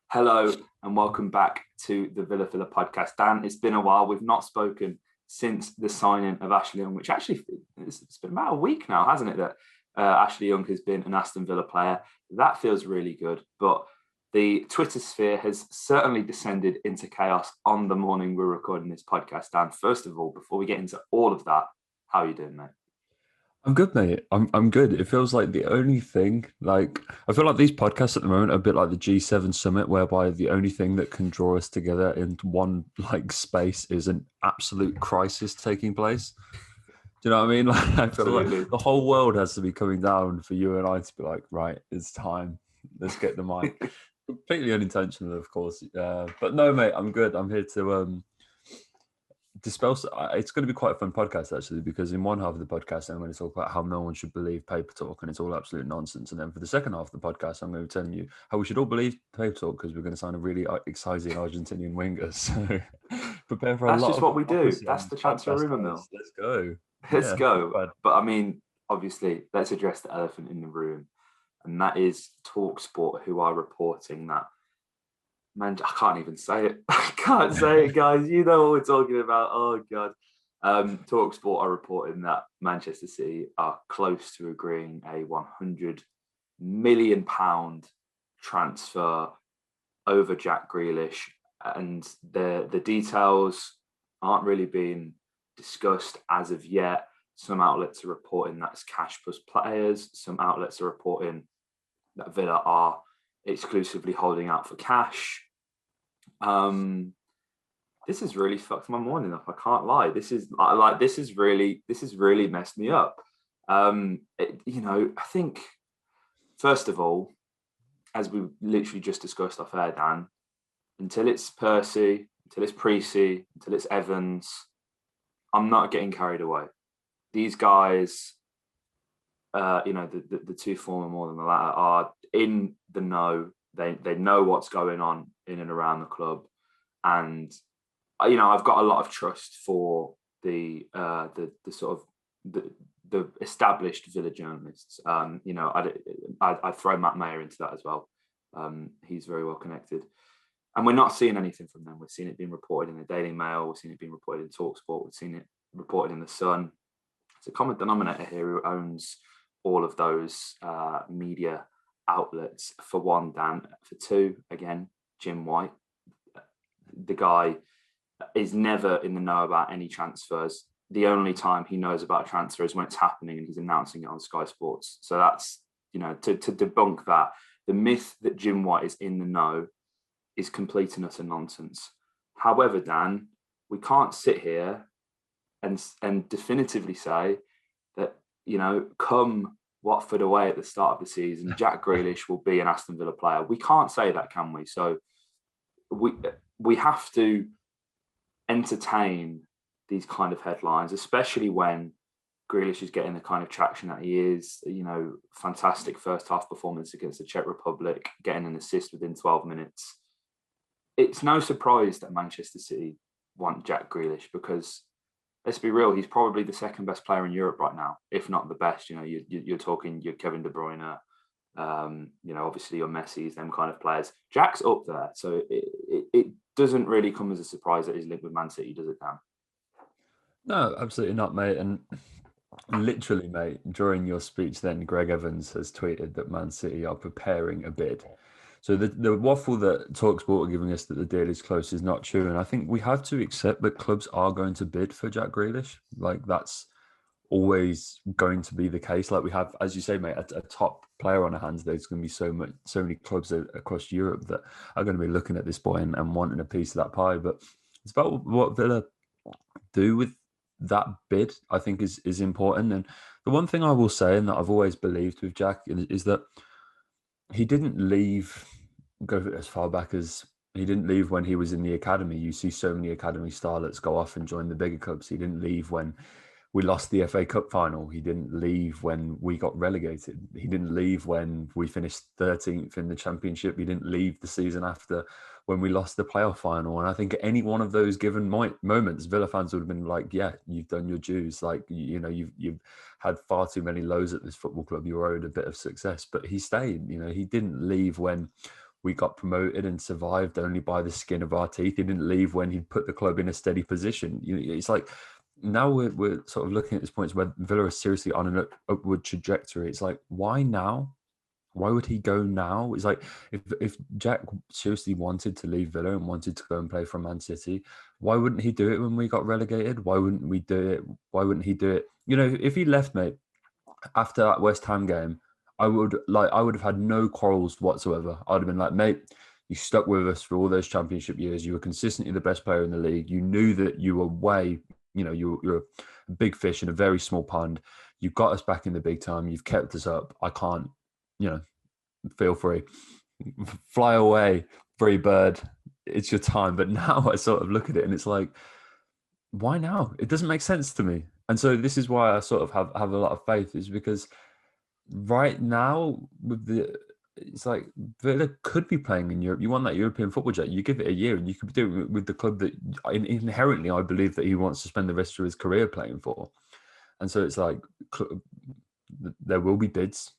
Hello and welcome back to the Villa Filler podcast. Dan, it's been a while. We've not spoken since the signing of Ashley Young, which actually it's been about a week now, hasn't it, that Ashley Young has been an Aston Villa player. That feels really good. But the Twitter sphere has certainly descended into chaos on the morning we're recording this podcast. Dan, first of all, before we get into all of that, how are you doing, mate? I'm good, mate. I'm good. It feels like the only thing, I feel like these podcasts at the moment are a bit like the G7 summit, whereby the only thing that can draw us together in one space is an absolute crisis taking place. Do you know what I mean? Like, I feel Absolutely. like the whole world has to be coming down for you and I to be like, right, it's time. Let's get the mic. Completely unintentional, of course. But no, mate, I'm good. I'm here to dispel. It's going to be quite a fun podcast actually, because in one half of the podcast I'm going to talk about how no one should believe paper talk and it's all absolute nonsense, and then for the second half of the podcast I'm going to be telling you how we should all believe paper talk because we're going to sign a really exciting Argentinian winger. So prepare for a That's lot just of what we do. hypocrisy on That's this the transfer podcast, rumour guys. mill. Let's go. Let's Yeah, not go. bad. But I mean, obviously, let's address the elephant in the room, and that is TalkSport, who are reporting that. Man, I can't even say it. I can't say it, guys. You know what we're talking about. Oh God. TalkSport are reporting that Manchester City are close to agreeing a £100 million transfer over Jack Grealish, and the details aren't really being discussed as of yet. Some outlets are reporting that's cash plus players. Some outlets are reporting that Villa are exclusively holding out for cash. This has really fucked my morning up. I can't lie. This has really messed me up. I think first of all, as we literally just discussed off air, Dan, until it's Percy, until it's Precy, until it's Evans, I'm not getting carried away. These guys, the two former more than the latter, are in the know. They know what's going on in and around the club, and I've got a lot of trust for the sort of the established Villa journalists. I'd throw Matt Mayer into that as well. He's very well connected. And we're not seeing anything from them. We're seeing it being reported in the Daily Mail. We're seeing it being reported in TalkSport. We've seen it reported in the Sun. It's a common denominator here who owns all of those media outlets. For one, Dan. For two, again, Jim White. The guy is never in the know about any transfers. The only time he knows about a transfer is when it's happening and he's announcing it on Sky Sports. So that's, to debunk that, the myth that Jim White is in the know is complete and utter nonsense. However, Dan, we can't sit here and definitively say that, come Watford away at the start of the season, Jack Grealish will be an Aston Villa player. We can't say that, can we? So we have to entertain these kind of headlines, especially when Grealish is getting the kind of traction that he is. Fantastic first half performance against the Czech Republic, getting an assist within 12 minutes. It's no surprise that Manchester City want Jack Grealish because, let's be real, he's probably the second best player in Europe right now, if not the best. You're talking your Kevin De Bruyne, obviously your Messi's, them kind of players. Jack's up there, so it doesn't really come as a surprise that he's linked with Man City, does it, Dan? No, absolutely not, mate. And literally, mate, during your speech then, Greg Evans has tweeted that Man City are preparing a bid. So the waffle that TalkSport are giving us that the deal is close is not true. And I think we have to accept that clubs are going to bid for Jack Grealish. Like, that's always going to be the case. Like, we have, as you say, mate, a top player on our hands. There's going to be so many clubs across Europe that are going to be looking at this boy and wanting a piece of that pie. But it's about what Villa do with that bid, I think is important. And the one thing I will say, and that I've always believed with Jack, is that he didn't leave, go as far back as he didn't leave when he was in the academy. You see so many academy starlets go off and join the bigger clubs. He didn't leave when we lost the FA Cup final. He didn't leave when we got relegated. He didn't leave when we finished 13th in the Championship. He didn't leave the season after when we lost the playoff final. And I think any one of those given moments, Villa fans would have been like, yeah, you've done your dues. Like, you've had far too many lows at this football club. You're owed a bit of success. But he stayed. He didn't leave when we got promoted and survived only by the skin of our teeth. He didn't leave when he put the club in a steady position. It's like now we're sort of looking at this point where Villa are seriously on an upward trajectory. It's like, why now? Why would he go now? It's like if Jack seriously wanted to leave Villa and wanted to go and play for Man City, why wouldn't he do it when we got relegated? Why wouldn't we do it? Why wouldn't he do it? If he left, mate, after that West Ham game, I would have had no quarrels whatsoever. I'd have been like, mate, you stuck with us for all those championship years. You were consistently the best player in the league. You knew that you were you're a big fish in a very small pond. You got us back in the big time. You've kept us up. I can't, feel free. Fly away, free bird. It's your time. But now I sort of look at it and it's like, why now? It doesn't make sense to me. And so this is why I sort of have a lot of faith, is because right now it's like Villa could be playing in Europe. You want that European football, Jack. You give it a year and you could do it with the club that inherently I believe that he wants to spend the rest of his career playing for. And so it's like, there will be bids.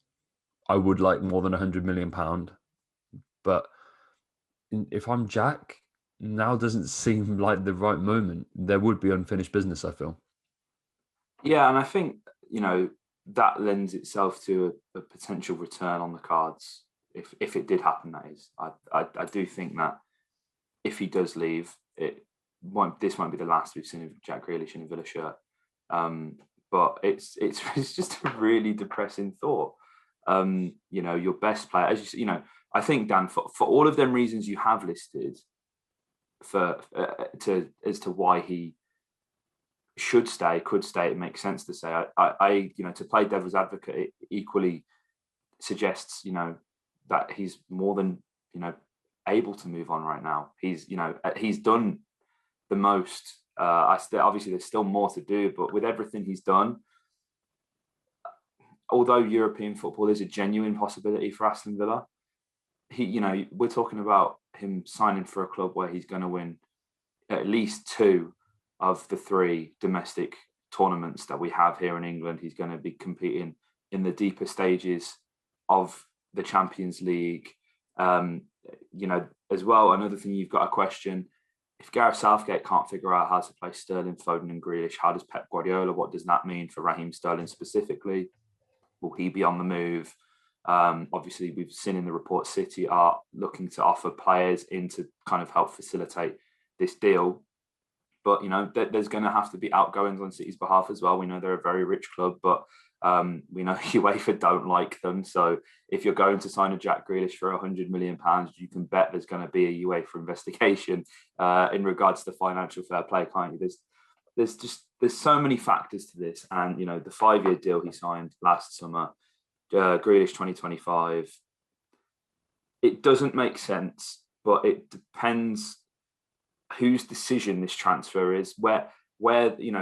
I would like more than £100 million. But if I'm Jack, now doesn't seem like the right moment. There would be unfinished business, I feel. Yeah, and I think, that lends itself to a potential return on the cards if it did happen. That is, I do think that if he does leave, this won't be the last we've seen of Jack Grealish in a Villa shirt. But it's just a really depressing thought. Your best player, as I think, Dan, for all of them reasons you have listed, as to why he should stay, could stay, it makes sense to say. I to play devil's advocate, it equally suggests, that he's more than, able to move on right now. He's done the most. Obviously there's still more to do, but with everything he's done, although European football is a genuine possibility for Aston Villa, we're talking about him signing for a club where he's going to win at least 2 of the 3 domestic tournaments that we have here in England. He's going to be competing in the deeper stages of the Champions League. As well, another thing you've got to question, if Gareth Southgate can't figure out how to play Sterling, Foden and Grealish, how does Pep Guardiola, what does that mean for Raheem Sterling specifically? Will he be on the move? Obviously, we've seen in the report City are looking to offer players in to kind of help facilitate this deal. But, there's going to have to be outgoings on City's behalf as well. We know they're a very rich club, but we know UEFA don't like them. So if you're going to sign a Jack Grealish for £100 million, you can bet there's going to be a UEFA investigation in regards to financial fair play, can't you? There's so many factors to this. And, the 5-year deal he signed last summer, Grealish 2025, it doesn't make sense, but it depends whose decision this transfer is, where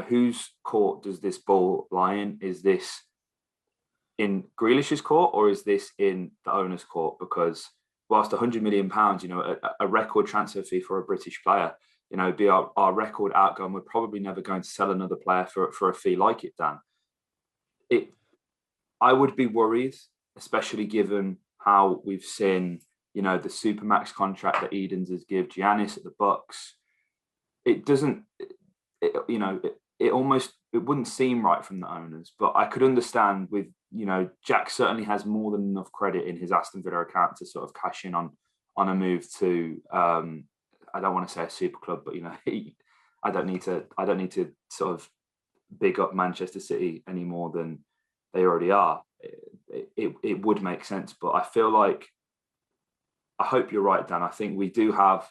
whose court does this ball lie in? Is this in Grealish's court or is this in the owner's court? Because whilst £100 million, a record transfer fee for a British player, be our record outcome, we're probably never going to sell another player for a fee like it, Dan. I would be worried, especially given how we've seen, the Supermax contract that Edens has given Giannis at the Bucks. It doesn't, it wouldn't seem right from the owners, but I could understand with, Jack certainly has more than enough credit in his Aston Villa account to sort of cash in on a move to, I don't want to say a super club, but, I don't need to sort of big up Manchester City any more than they already are. It would make sense, but I feel like, I hope you're right, Dan. I think we do have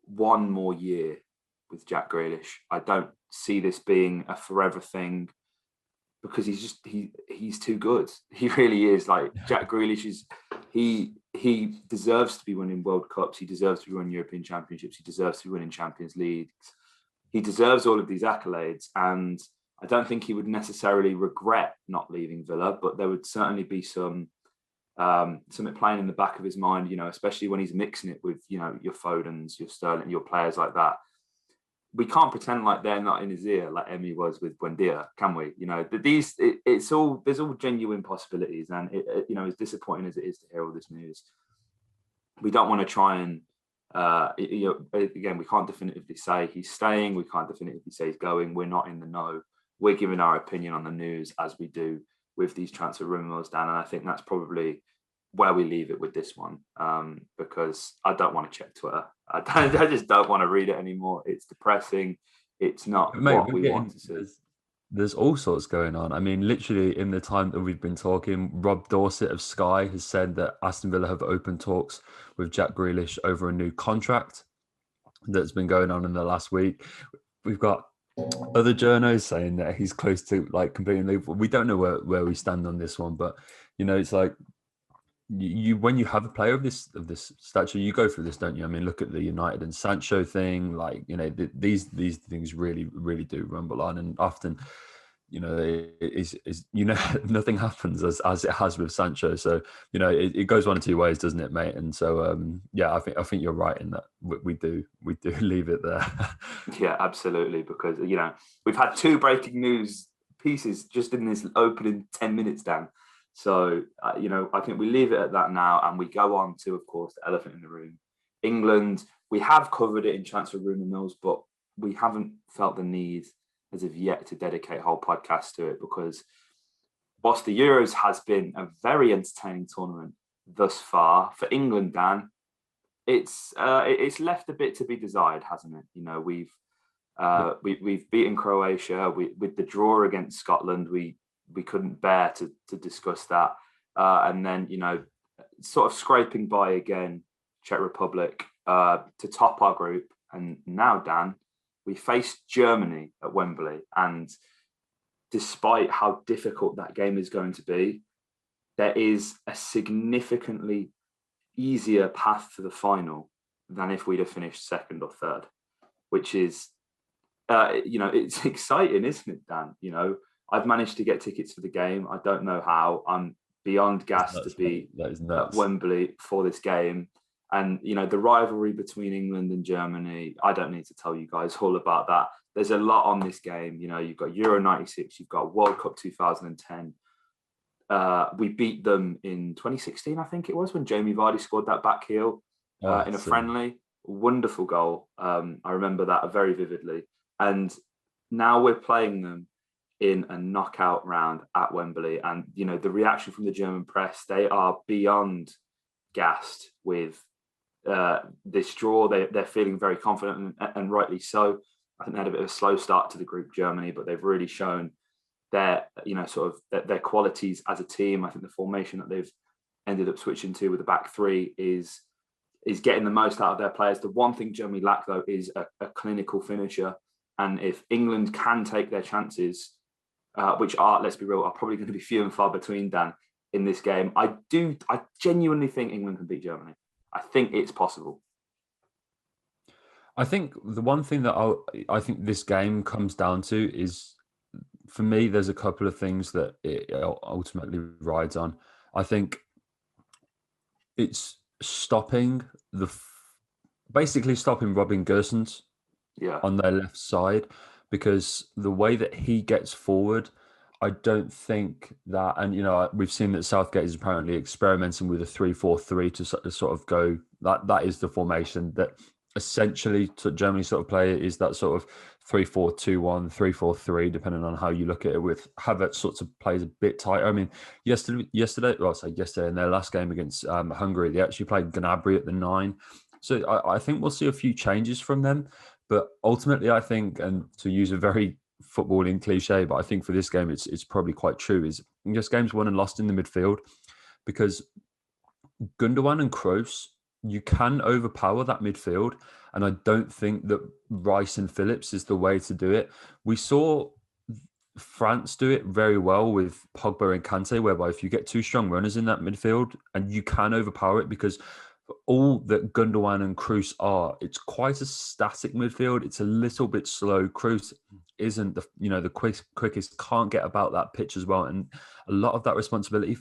one more year with Jack Grealish. I don't see this being a forever thing because he's too good. He really is. Like, Jack Grealish he deserves to be winning World Cups. He deserves to be winning European Championships. He deserves to be winning Champions Leagues. He deserves all of these accolades, and I don't think he would necessarily regret not leaving Villa, but there would certainly be something playing in the back of his mind, especially when he's mixing it with, your Fodens, your Sterling, your players like that. We can't pretend like they're not in his ear like Emi was with Buendia, can we? There's all genuine possibilities, and as disappointing as it is to hear all this news, we don't want to try and again, we can't definitively say he's staying. We can't definitively say he's going. We're not in the know. We're giving our opinion on the news as we do with these transfer rumours, Dan. And I think that's probably where we leave it with this one, because I don't want to check Twitter. I just don't want to read it anymore. It's depressing. It's not what we want to see. There's all sorts going on. I mean, literally in the time that we've been talking, Rob Dorset of Sky has said that Aston Villa have opened talks with Jack Grealish over a new contract that's been going on in the last week. We've got other journos saying that he's close to like completing leave. We don't know where we stand on this one, but it's like you when you have a player of this stature, you go through this, don't you? I mean, look at the United and Sancho thing. Like, these things really do rumble on, and often, nothing happens as it has with Sancho. So it goes one of two ways, doesn't it, mate? And so I think you're right in that we do leave it there. Yeah, absolutely, because we've had 2 breaking news pieces just in this opening 10 minutes, Dan. So, I think we leave it at that now, and we go on to, of course, the elephant in the room. England, we have covered it in transfer rumour mills, but we haven't felt the need as of yet to dedicate a whole podcast to it, because whilst the Euros has been a very entertaining tournament thus far, for England, Dan, it's left a bit to be desired, hasn't it? We've beaten Croatia. With the draw against Scotland, we couldn't bear to discuss that. And then, sort of scraping by again, Czech Republic, to top our group. And now, Dan, we faced Germany at Wembley. And despite how difficult that game is going to be, there is a significantly easier path to the final than if we'd have finished second or third, which is, it's exciting, isn't it, Dan? I've managed to get tickets for the game. I don't know how. I'm beyond gassed to be at Wembley for this game. And, the rivalry between England and Germany, I don't need to tell you guys all about that. There's a lot on this game. You've got Euro 96, you've got World Cup 2010. We beat them in 2016, I think it was, when Jamie Vardy scored that back heel in a friendly. Wonderful goal. I remember that very vividly. And now we're playing them in a knockout round at Wembley. And, the reaction from the German press, they are beyond gassed with this draw. They're feeling very confident, and rightly so. I think they had a bit of a slow start to the group, Germany, but they've really shown their, their qualities as a team. I think the formation that they've ended up switching to with the back 3 is getting the most out of their players. The one thing Germany lack, though, is a clinical finisher. And if England can take their chances, which are, let's be real, are probably going to be few and far between, Dan, in this game, I genuinely think England can beat Germany. I think it's possible. I think the one thing that I think this game comes down to is, for me, there's a couple of things that it ultimately rides on. I think it's basically stopping Robin Gosens on their left side, because the way that he gets forward, I don't think that, and we've seen that Southgate is apparently experimenting with a 3-4-3 to sort of go, that is the formation that essentially Germany sort of play, is that sort of 3-4-2-1, 3-4-3, depending on how you look at it, with Havertz sort of plays a bit tighter. I mean, yesterday in their last game against Hungary, they actually played Gnabry at the 9. So I think we'll see a few changes from them. But ultimately, I think, and to use a very footballing cliche, but I think for this game, it's probably quite true, is this game's won and lost in the midfield, because Gundogan and Kroos, you can overpower that midfield. And I don't think that Rice and Phillips is the way to do it. We saw France do it very well with Pogba and Kante, whereby if you get 2 strong runners in that midfield, and you can overpower it, because all that Gundogan and Kroos are, it's quite a static midfield. It's a little bit slow. Kroos isn't the quickest, can't get about that pitch as well, and a lot of that responsibility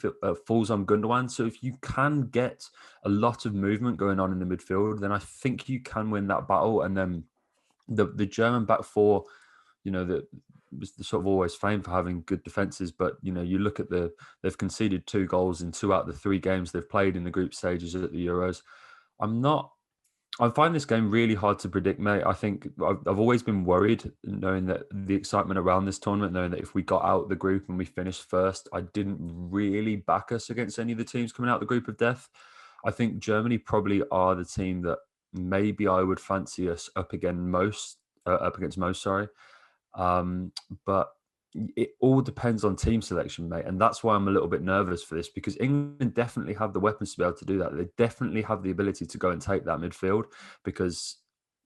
falls on Gundogan. So if you can get a lot of movement going on in the midfield, then I think you can win that battle. And then the German back 4, that was sort of always famed for having good defenses, but you look at they've conceded 2 goals in 2 out of the 3 games they've played in the group stages at the Euros. I'm not. I find this game really hard to predict, mate. I think I've always been worried, knowing that the excitement around this tournament, knowing that if we got out the group and we finished first, I didn't really back us against any of the teams coming out the group of death. I think Germany probably are the team that maybe I would fancy us up against most. Sorry, but it all depends on team selection, mate. And that's why I'm a little bit nervous for this, because England definitely have the weapons to be able to do that. They definitely have the ability to go and take that midfield, because,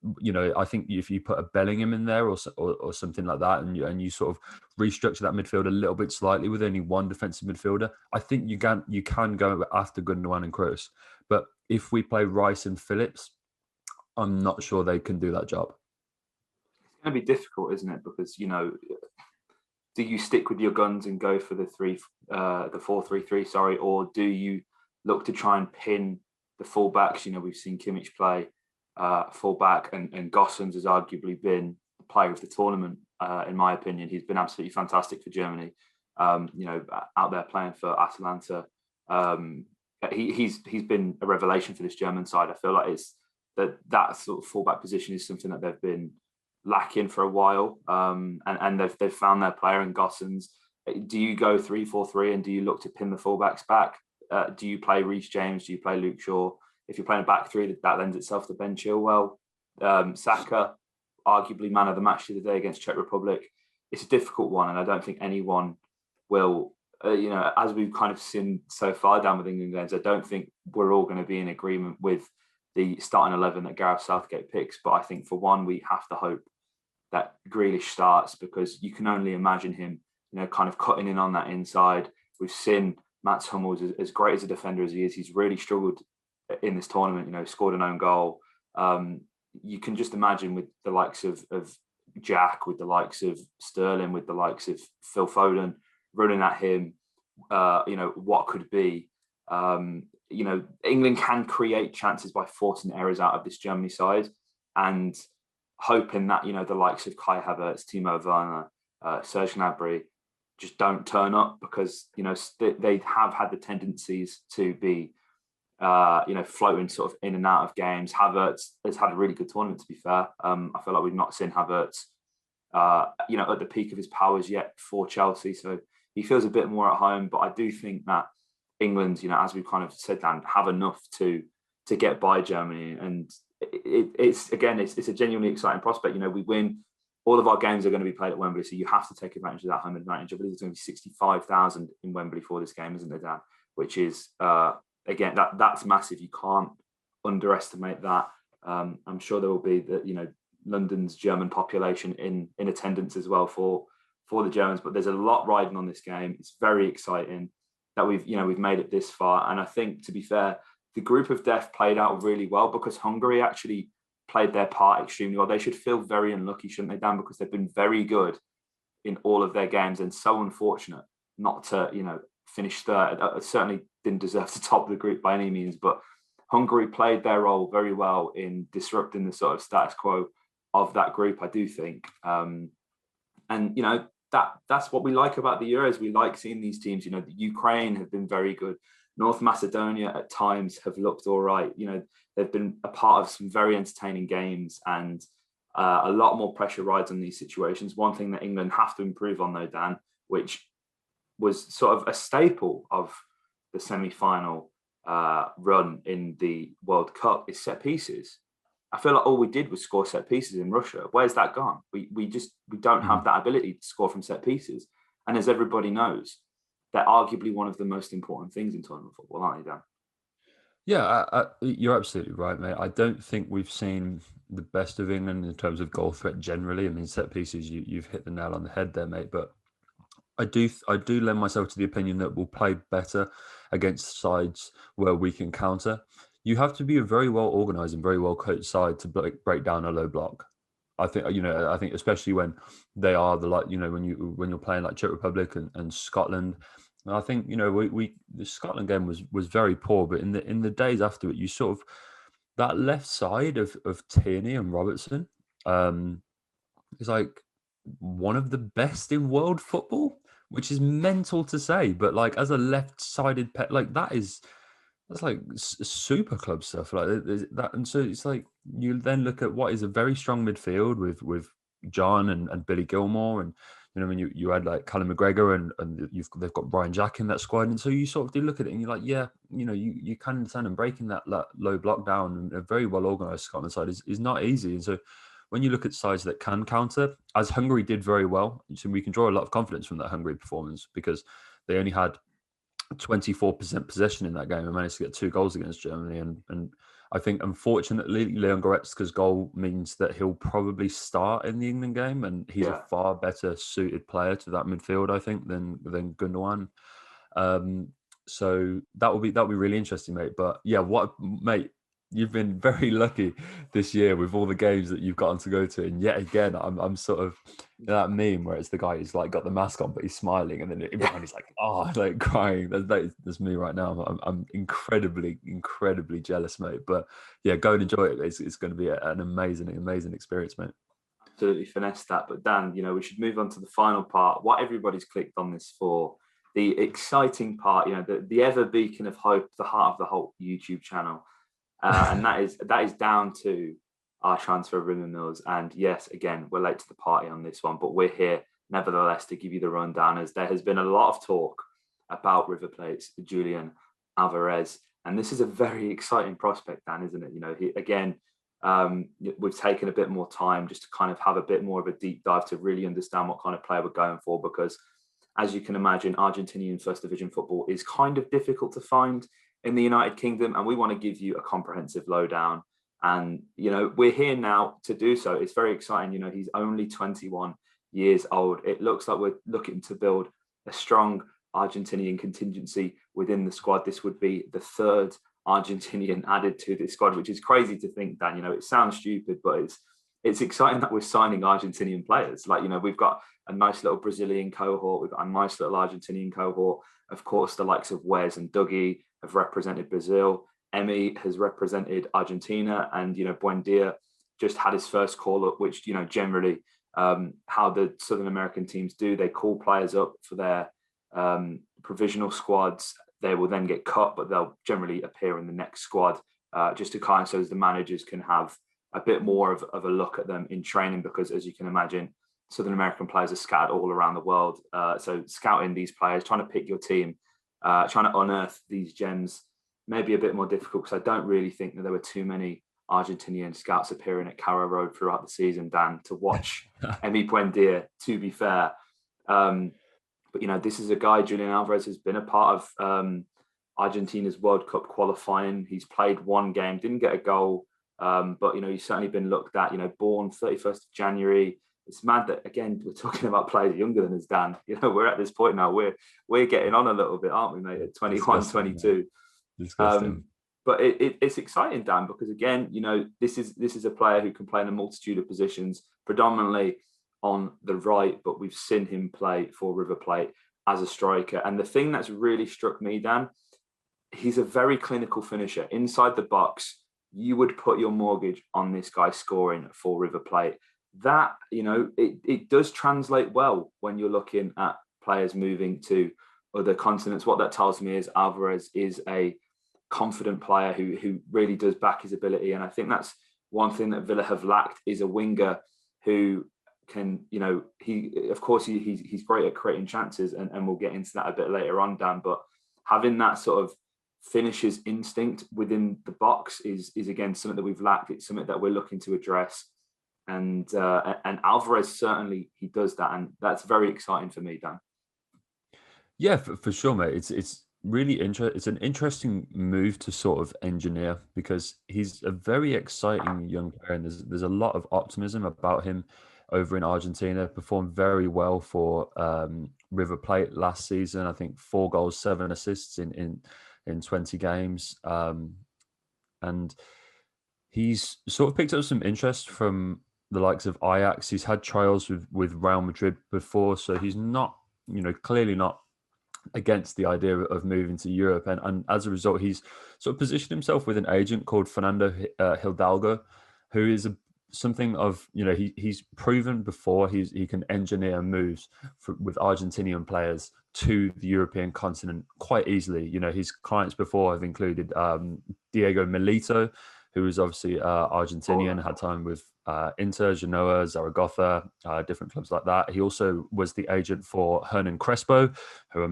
I think if you put a Bellingham in there or something like that, and you sort of restructure that midfield a little bit slightly with only one defensive midfielder, I think you can go after Gundogan and Kroos. But if we play Rice and Phillips, I'm not sure they can do that job. It's going to be difficult, isn't it? Because, do you stick with your guns and go for the 4-3-3, sorry, or do you look to try and pin the fullbacks? We've seen Kimmich play fullback, and Gosens has arguably been the player of the tournament, in my opinion. He's been absolutely fantastic for Germany. Out there playing for Atalanta. He's been a revelation for this German side. I feel like it's that sort of fullback position is something that they've been lacking for a while, and they've found their player in Gosens. Do you go 3-4-3 and do you look to pin the fullbacks back? Do you play Reece James? Do you play Luke Shaw? If you're playing a back three, that lends itself to Ben Chilwell. Saka, arguably man of the match the other day against Czech Republic. It's a difficult one, and I don't think anyone will, as we've kind of seen so far down with England games, I don't think we're all going to be in agreement with the starting 11 that Gareth Southgate picks. But I think for one, we have to hope that Grealish starts, because you can only imagine him, kind of cutting in on that inside. We've seen Mats Hummels, as great as a defender as he is, he's really struggled in this tournament, scored an own goal. You can just imagine with the likes of Jack, with the likes of Sterling, with the likes of Phil Foden running at him, what could be. England can create chances by forcing errors out of this Germany side, and hoping that, the likes of Kai Havertz, Timo Werner, Serge Gnabry just don't turn up, because, they have had the tendencies to be, floating sort of in and out of games. Havertz has had a really good tournament, to be fair. I feel like we've not seen Havertz, at the peak of his powers yet for Chelsea. So he feels a bit more at home, but I do think that England, as we've kind of said, Dan, have enough to get by Germany. And it's a genuinely exciting prospect. We win. All of our games are going to be played at Wembley, so you have to take advantage of that home advantage. I believe there's going to be 65,000 in Wembley for this game, isn't there, Dan? Which is, again, that's massive. You can't underestimate that. I'm sure there will be London's German population in attendance as well for the Germans. But there's a lot riding on this game. It's very exciting that we've made it this far. And I think, to be fair, the group of death played out really well, because Hungary actually played their part extremely well. They should feel very unlucky, shouldn't they, Dan? Because they've been very good in all of their games, and so unfortunate not to, finish third. Certainly didn't deserve to top the group by any means, but Hungary played their role very well in disrupting the sort of status quo of that group, I do think. And, that's what we like about the Euros. We like seeing these teams. The Ukraine have been very good. North Macedonia at times have looked all right. They've been a part of some very entertaining games, and a lot more pressure rides on these situations. One thing that England have to improve on, though, Dan, which was sort of a staple of the semi-final run in the World Cup, is set pieces. I feel like all we did was score set pieces in Russia. Where's that gone? We don't have that ability to score from set pieces. And as everybody knows, they're arguably one of the most important things in tournament football, aren't they, Dan? Yeah, you're absolutely right, mate. I don't think we've seen the best of England in terms of goal threat generally. I mean, set pieces, you've hit the nail on the head there, mate. But I do lend myself to the opinion that we'll play better against sides where we can counter. You have to be a very well organised and very well coached side to break down a low block. I think especially when they are when you're playing like Czech Republic and Scotland. And I think the Scotland game was very poor, but in the days after it, you sort of that left side of Tierney and Robertson is like one of the best in world football, which is mental to say, but like as a left-sided pet, like that is That's like super club stuff like that. And so it's like you then look at what is a very strong midfield with John and Billy Gilmore, and when you had like Callum McGregor and they've got Brian Jack in that squad, and so you sort of do look at it and you're like, yeah, you can understand, and breaking that low block down and a very well organised Scotland side is not easy. And so when you look at sides that can counter, as Hungary did very well, so we can draw a lot of confidence from that Hungary performance, because they only had 24% possession in that game and managed to get 2 goals against Germany. And I think, unfortunately, Leon Goretzka's goal means that he'll probably start in the England game, and he's a far better suited player to that midfield, I think, than Gundogan. So that'll be really interesting, mate. But yeah, mate, you've been very lucky this year with all the games that you've gotten to go to, and yet again, I'm sort of that meme where it's the guy who's like got the mask on but he's smiling, and then everyone is like, oh, like crying. That's me right now. I'm incredibly jealous, mate. But yeah, go and enjoy it. It's going to be an amazing experience, mate. Absolutely finesse that. But Dan, we should move on to the final part. What everybody's clicked on this for, the exciting part, the ever beacon of hope, the heart of the Holte YouTube channel. And that is down to our transfer of Rumour Mills. And yes, again, we're late to the party on this one, but we're here nevertheless to give you the rundown, as there has been a lot of talk about River Plate's Julian Alvarez. And this is a very exciting prospect, Dan, isn't it? We've taken a bit more time just to kind of have a bit more of a deep dive to really understand what kind of player we're going for, because as you can imagine, Argentinian first division football is kind of difficult to find in the United Kingdom, and we want to give you a comprehensive lowdown. And we're here now to do so. It's very exciting. He's only 21 years old. It looks like we're looking to build a strong Argentinian contingency within the squad. This would be the third Argentinian added to this squad, which is crazy to think, Dan. It sounds stupid, but it's exciting that we're signing Argentinian players. Like, we've got a nice little Brazilian cohort. We've got a nice little Argentinian cohort. Of course, the likes of Wes and Dougie have represented Brazil. Emi has represented Argentina, and Buendia just had his first call up, which generally how the Southern American teams do, they call players up for their provisional squads. They will then get cut, but they'll generally appear in the next squad, just to kind of, so as the managers can have a bit more of a look at them in training, because as you can imagine, Southern American players are scattered all around the world. So scouting these players, trying to pick your team, trying to unearth these gems, maybe a bit more difficult, because I don't really think that there were too many Argentinian scouts appearing at Carrow Road throughout the season, Dan, to watch Emi Buendia, to be fair. But, this is a guy, Julian Alvarez, has been a part of Argentina's World Cup qualifying. He's played one game, didn't get a goal, but, he's certainly been looked at, born 31st of January. It's mad that, again, we're talking about players younger than us, Dan. We're at this point now. We're getting on a little bit, aren't we, mate, at 21, Disgusting, 22. Disgusting. But it's exciting, Dan, because, again, this is a player who can play in a multitude of positions, predominantly on the right, but we've seen him play for River Plate as a striker. And the thing that's really struck me, Dan, he's a very clinical finisher. Inside the box, you would put your mortgage on this guy scoring for River Plate. That, it does translate well when you're looking at players moving to other continents. What that tells me is Alvarez is a confident player who really does back his ability. And I think that's one thing that Villa have lacked, is a winger who can, he's great at creating chances, and we'll get into that a bit later on, Dan, but having that sort of finisher's instinct within the box is again something that we've lacked. It's something that we're looking to address. And Alvarez, certainly he does that, and that's very exciting for me, Dan. Yeah, for sure, mate. It's really interesting. It's an interesting move to sort of engineer, because he's a very exciting young player, and there's a lot of optimism about him over in Argentina. Performed very well for River Plate last season. I think 4 goals, 7 assists in 20 games, and he's sort of picked up some interest from the likes of Ajax. He's had trials with Real Madrid before, so he's not, clearly not against the idea of moving to Europe. And as a result, he's sort of positioned himself with an agent called Fernando Hidalgo, who is something of, he's proven before he can engineer moves with Argentinian players to the European continent quite easily. His clients before have included Diego Milito, who was obviously Argentinian, had time with Inter, Genoa, Zaragoza, different clubs like that. He also was the agent for Hernan Crespo, who,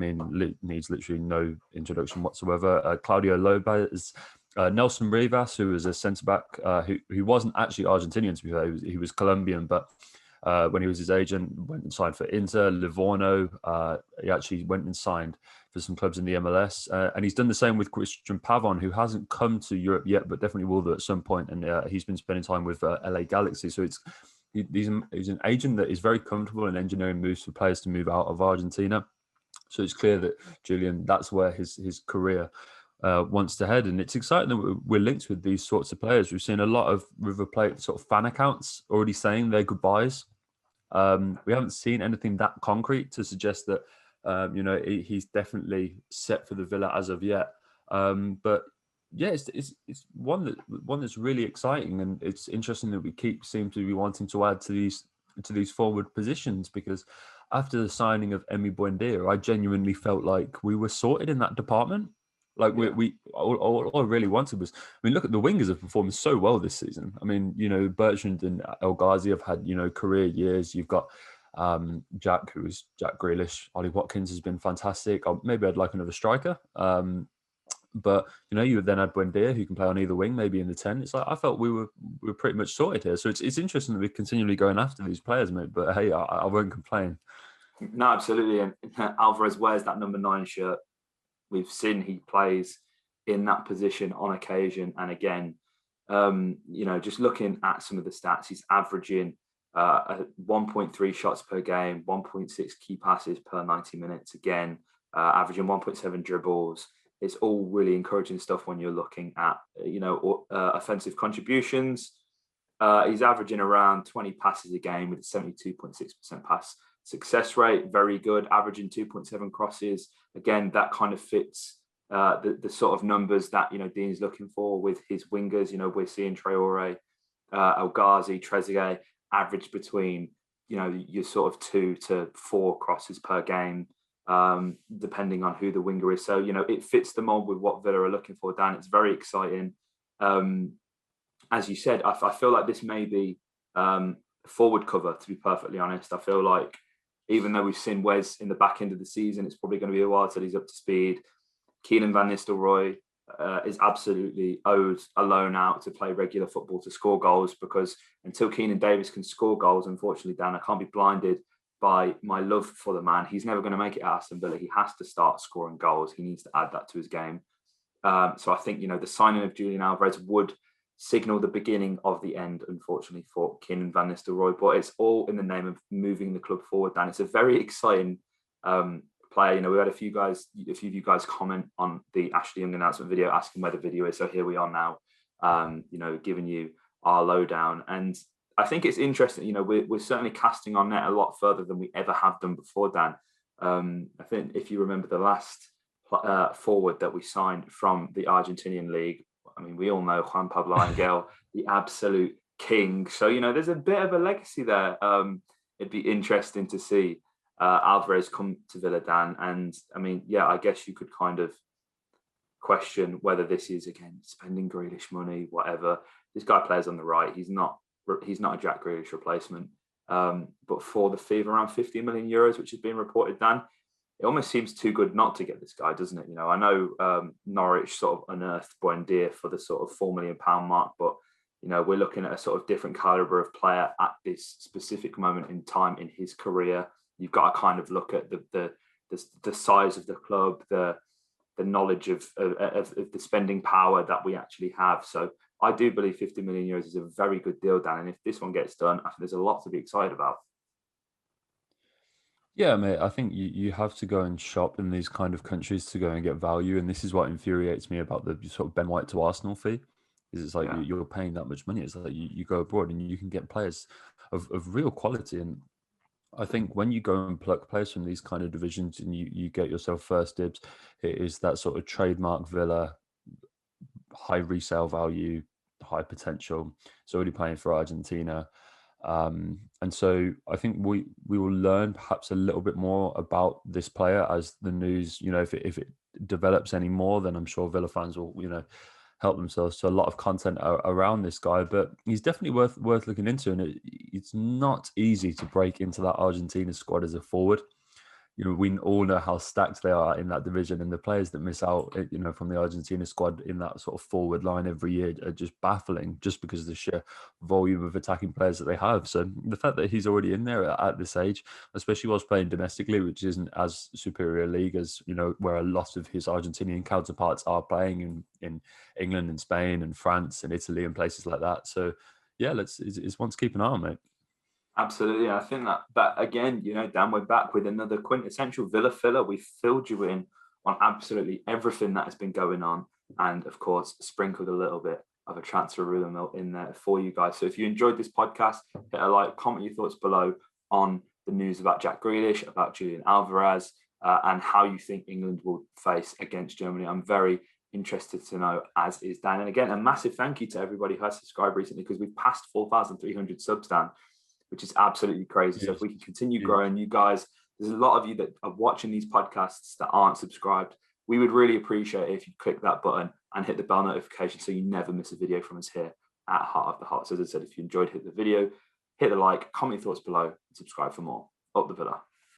needs literally no introduction whatsoever. Claudio Lopez, Nelson Rivas, who was a centre-back, who wasn't actually Argentinian, to be fair. He was Colombian, but when he was his agent, went and signed for Inter, Livorno. He actually went and signed for some clubs in the MLS. And he's done the same with Christian Pavon, who hasn't come to Europe yet, but definitely will do at some point. And he's been spending time with LA Galaxy. So he's an agent that is very comfortable in engineering moves for players to move out of Argentina. So it's clear that Julian, that's where his career wants to head. And it's exciting that we're linked with these sorts of players. We've seen a lot of River Plate sort of fan accounts already saying their goodbyes. We haven't seen anything that concrete to suggest that he's definitely set for the Villa as of yet. But yeah, it's one that's really exciting, and it's interesting that we seem to be wanting to add to these forward positions, because after the signing of Emi Buendia, I genuinely felt like we were sorted in that department. Like all I really wanted was, look at the wingers have performed so well this season. Bertrand and El Ghazi have had, career years. You've got Jack Grealish. Ollie Watkins has been fantastic. Maybe I'd like another striker. But you would then add Buendia, who can play on either wing, maybe in the 10. It's like I felt we were pretty much sorted here. So it's interesting that we're continually going after these players, mate. But hey, I won't complain. No, absolutely. And Alvarez wears that number 9 shirt. We've seen he plays in that position on occasion. And again, just looking at some of the stats, he's averaging 1.3 shots per game, 1.6 key passes per 90 minutes. Again, averaging 1.7 dribbles. It's all really encouraging stuff when you're looking at, offensive contributions. He's averaging around 20 passes a game with a 72.6% pass success rate. Very good, averaging 2.7 crosses. Again, that kind of fits the sort of numbers that, Dean's looking for with his wingers. We're seeing Traore, El Ghazi, Trezeguet average between, your sort of 2 to 4 crosses per game, depending on who the winger is. So, it fits the mold with what Villa are looking for, Dan. It's very exciting. As you said, I feel like this may be forward cover, to be perfectly honest. I feel like even though we've seen Wes in the back end of the season, it's probably going to be a while till he's up to speed. Keenan Van Nistelrooy is absolutely owed a loan out to play regular football, to score goals, because until Keenan Davis can score goals, unfortunately, Dan, I can't be blinded by my love for the man. He's never going to make it at Aston Villa. He has to start scoring goals. He needs to add that to his game. So I think, the signing of Julian Alvarez would signal the beginning of the end, unfortunately, for Keenan Van Nistelrooy. But it's all in the name of moving the club forward, Dan. It's a very exciting player. We had a few of you guys comment on the Ashley Young announcement video, asking where the video is. So here we are now, giving you our lowdown. And I think it's interesting. We're certainly casting our net a lot further than we ever have done before, Dan. I think if you remember the last forward that we signed from the Argentinian league, we all know Juan Pablo Angel, the absolute king. So, there's a bit of a legacy there. It'd be interesting to see Alvarez come to Villa, Dan. And I guess you could kind of question whether this is, again, spending Grealish money, whatever. This guy plays on the right. He's not a Jack Grealish replacement. But for the fee of around 50 million euros, which has been reported, Dan, it almost seems too good not to get this guy, doesn't it? I know Norwich sort of unearthed Buendia for the sort of £4 million mark, but we're looking at a sort of different caliber of player at this specific moment in time in his career. You've got to kind of look at the size of the club, the knowledge of the spending power that we actually have. So I do believe 50 million euros is a very good deal, Dan. And if this one gets done, I think there's a lot to be excited about. Yeah, mate, I think you have to go and shop in these kind of countries to go and get value. And this is what infuriates me about the sort of Ben White to Arsenal fee. Is it's like you're paying that much money. It's like you go abroad and you can get players of real quality. And I think when you go and pluck players from these kind of divisions and you get yourself first dibs, it is that sort of trademark Villa, high resale value, high potential. He's already playing for Argentina. And so I think we will learn perhaps a little bit more about this player as the news, if it develops any more, then I'm sure Villa fans will, help themselves to a lot of content around this guy. But he's definitely worth looking into, and it's not easy to break into that Argentina squad as a forward. We all know how stacked they are in that division, and the players that miss out, from the Argentina squad in that sort of forward line every year are just baffling, just because of the sheer volume of attacking players that they have. So the fact that he's already in there at this age, especially whilst playing domestically, which isn't as superior a league as, where a lot of his Argentinian counterparts are playing in England and Spain and France and Italy and places like that. So yeah, it's one to keep an eye on, mate. Absolutely. I think that again, Dan, we're back with another quintessential Villa filler. We filled you in on absolutely everything that has been going on. And of course, sprinkled a little bit of a transfer rumour in there for you guys. So if you enjoyed this podcast, hit a like, comment your thoughts below on the news about Jack Grealish, about Julian Alvarez, and how you think England will face against Germany. I'm very interested to know, as is Dan. And again, a massive thank you to everybody who has subscribed recently, because we've passed 4,300 subs, Dan, which is absolutely crazy. So if we can continue growing, you guys, there's a lot of you that are watching these podcasts that aren't subscribed. We would really appreciate it if you click that button and hit the bell notification so you never miss a video from us here at Heart of the Heart. So as I said, if you enjoyed, hit the video, hit the like, comment your thoughts below, and subscribe for more. Up the Villa.